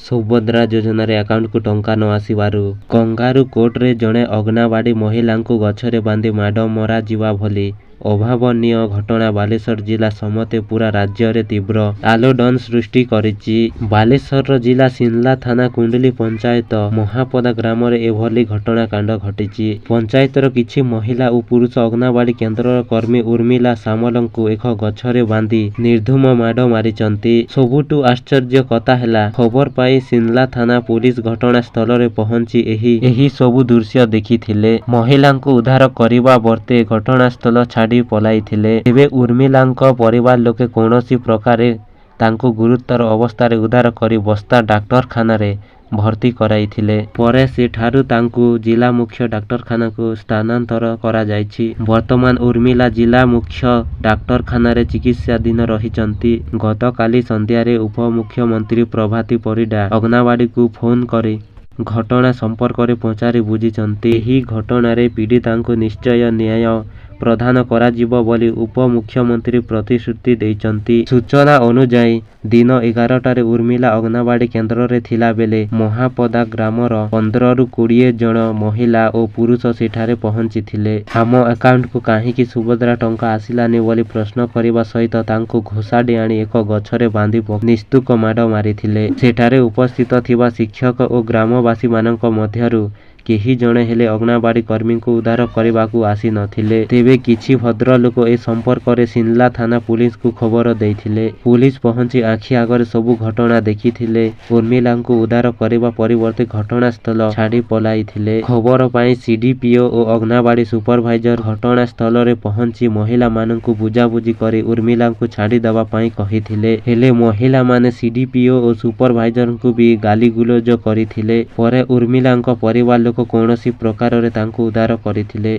ସୁଭଦ୍ରା ଯୋଜନାରେ ଆକାଉଣ୍ଟକୁ ଟଙ୍କା ନ ଆସିବାରୁ କଙ୍ଗାରୁ କୋର୍ଟରେ ଜଣେ ଅଙ୍ଗନବାଡ଼ି ମହିଳାଙ୍କୁ ଗଛରେ ବାନ୍ଧି ମାଡ଼ ମରାଯିବା ଭଳି ଅଭାବନୀୟ ଘଟଣା ବାଲେଶ୍ୱର ଜିଲ୍ଲା ସମେତ ପୁରା ରାଜ୍ୟରେ ତୀବ୍ର ଆଲୋଡ଼ନ ସୃଷ୍ଟି କରିଛି। ବାଲେଶ୍ୱର ଜିଲ୍ଲା ସିନ୍ଲା ଥାନା କୁଣ୍ଡଲି ପଞ୍ଚାୟତ ମହାପଦା ଗ୍ରାମରେ ଏଭଳି ଘଟଣାକାଣ୍ଡ ଘଟିଛି। ପଞ୍ଚାୟତର କିଛି ମହିଳା ଓ ପୁରୁଷ ଅଙ୍ଗନବାଡ଼ି କେନ୍ଦ୍ରର କର୍ମୀ ଉର୍ମିଲା ସାମଲଙ୍କୁ ଏକ ଗଛରେ ବାନ୍ଧି ନିର୍ଧୂମ ମାଡ଼ ମାରିଛନ୍ତି। ସବୁଠୁ ଆଶ୍ଚର୍ଯ୍ୟ କଥା ହେଲା, ଖବର ପାଇ ସିନ୍ଲା ଥାନା ପୁଲିସ ଘଟଣାସ୍ଥଳରେ ପହଞ୍ଚି ଏହି ସବୁ ଦୃଶ୍ୟ ଦେଖିଥିଲେ। ମହିଳାଙ୍କୁ ଉଦ୍ଧାର କରିବା ବର୍ତ୍ତେ ଘଟଣାସ୍ଥଳ ଛାଡ଼ି ପଳାଇଥିଲେ। ତେବେ ଉର୍ମିଲାଙ୍କ ପରିବାର ଲୋକେ କୌଣସି ପ୍ରକାରେ ତାଙ୍କୁ ଗୁରୁତର ଅବସ୍ଥାରେ ଉଦ୍ଧାର କରି ବସ୍ତା ଡାକ୍ତରଖାନାରେ ଭର୍ତ୍ତି କରାଇଥିଲେ। ପରେ ସେଠାରୁ ତାଙ୍କୁ ଜିଲ୍ଲା ମୁଖ୍ୟ ଡାକ୍ତରଖାନାକୁ ସ୍ଥାନାନ୍ତର କରାଯାଇଛି। ବର୍ତ୍ତମାନ ଉର୍ମିଲା ଜିଲ୍ଲା ମୁଖ୍ୟ ଡାକ୍ତରଖାନାରେ ଚିକିତ୍ସାଧୀନ ରହିଛନ୍ତି। ଗତକାଲି ସନ୍ଧ୍ୟାରେ ଉପମୁଖ୍ୟମନ୍ତ୍ରୀ ପ୍ରଭାତୀ ପରିଡା ଅଙ୍ଗନବାଡ଼ିକୁ ଫୋନ କରି ଘଟଣା ସମ୍ପର୍କରେ ପଚାରି ବୁଝିଛନ୍ତି। ଏହି ଘଟଣାରେ ପୀଡ଼ିତାଙ୍କୁ ନିଶ୍ଚୟ ନ୍ୟାୟ ପ୍ରଦାନ କରାଯିବ ବୋଲି ଉପମୁଖ୍ୟମନ୍ତ୍ରୀ ପ୍ରତିଶ୍ରୁତି ଦେଇଛନ୍ତି। ସୂଚନା ଅନୁଯାୟୀ ଦିନ 11ଟାରେ ଉର୍ମିଲା ଅଙ୍ଗନବାଡ଼ି କେନ୍ଦ୍ରରେ ଥିଲାବେଳେ ମହାପଦା ଗ୍ରାମର 15ରୁ 20 ଜଣ ମହିଳା ଓ ପୁରୁଷ ସେଠାରେ ପହଞ୍ଚିଥିଲେ। ଆମ ଆକାଉଣ୍ଟକୁ କାହିଁକି ସୁଭଦ୍ରା ଟଙ୍କା ଆସିଲାନି ବୋଲି ପ୍ରଶ୍ନ କରିବା ସହିତ ତାଙ୍କୁ ଘୋଷାଡ଼ି ଆଣି ଏକ ଗଛରେ ବାନ୍ଧି ନିସ୍ତୁକ ମାଡ଼ ମାରିଥିଲେ। ସେଠାରେ ଉପସ୍ଥିତ ଥିବା ଶିକ୍ଷକ ଓ ଗ୍ରାମବାସୀମାନଙ୍କ ମଧ୍ୟରୁ କେହି ଜଣେ ହେଲେ ଅଙ୍ଗନବାଡ଼ି କର୍ମୀଙ୍କୁ ଉଦ୍ଧାର କରିବାକୁ ଆସିନଥିଲେ। ତେବେ କିଛି ଭଦ୍ରଲୋକ ଏ ସମ୍ପର୍କରେ ସିନ୍ଲା ଥାନା ପୁଲିସକୁ ଖବର ଦେଇଥିଲେ। ପୁଲିସ ପହଞ୍ଚି ଆଖି ଆଗରେ ସବୁ ଘଟଣା ଦେଖିଥିଲେ। ଉର୍ମିଲାଙ୍କୁ ଉଦ୍ଧାର କରିବା ପରିବର୍ତ୍ତେ ଘଟଣାସ୍ଥଳ ଛାଡ଼ି ପଳାଇଥିଲେ। ଖବର ପାଇ ସିଡିପିଓ ଓ ଅଙ୍ଗନବାଡ଼ି ସୁପରଭାଇଜର ଘଟଣାସ୍ଥଳରେ ପହଞ୍ଚି ମହିଳାମାନଙ୍କୁ ବୁଝାବୁଝି କରି ଉର୍ମିଲାଙ୍କୁ ଛାଡ଼ି ଦେବା ପାଇଁ କହିଥିଲେ। ହେଲେ ମହିଳାମାନେ ସିଡିପିଓ ଓ ସୁପରଭାଇଜରଙ୍କୁ ବି ଗାଳିଗୁଲଜ କରିଥିଲେ। ପରେ ଉର୍ମିଲାଙ୍କ ପରିବାର ଲୋକ କୌଣସି ପ୍ରକାରରେ ତାଙ୍କୁ ଉଦ୍ଧାର କରିଥିଲେ।